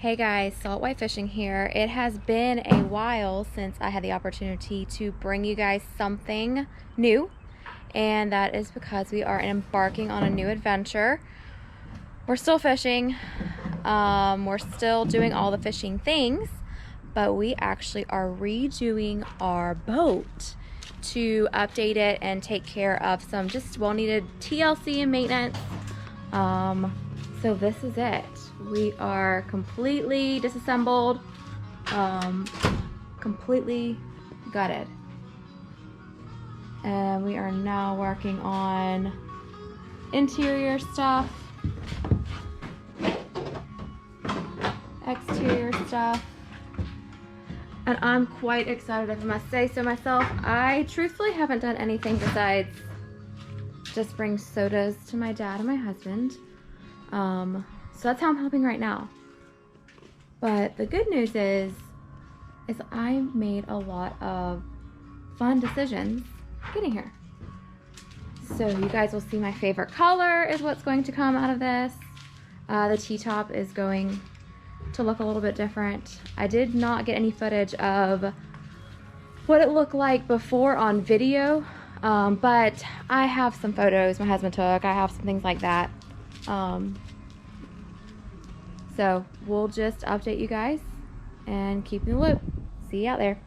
Hey guys, saltwater fishing here. It has been a while since I had the opportunity to bring you guys something new, and that is because we are embarking on a new adventure. We're still fishing, we're still doing all the fishing things, but we actually are redoing our boat to update it and take care of some just well-needed TLC and maintenance. So this is it. We are completely disassembled, completely gutted. And we are now working on interior stuff, exterior stuff. And I'm quite excited, if I must say so myself. I truthfully haven't done anything besides just bring sodas to my dad and my husband. So that's how I'm helping right now. But the good news is I made a lot of fun decisions getting here. So you guys will see my favorite color is what's going to come out of this. The T-top is going to look a little bit different. I did not get any footage of what it looked like before on video, but I have some photos my husband took. I have some things like that. So we'll just update you guys and keep in the loop. See you out there.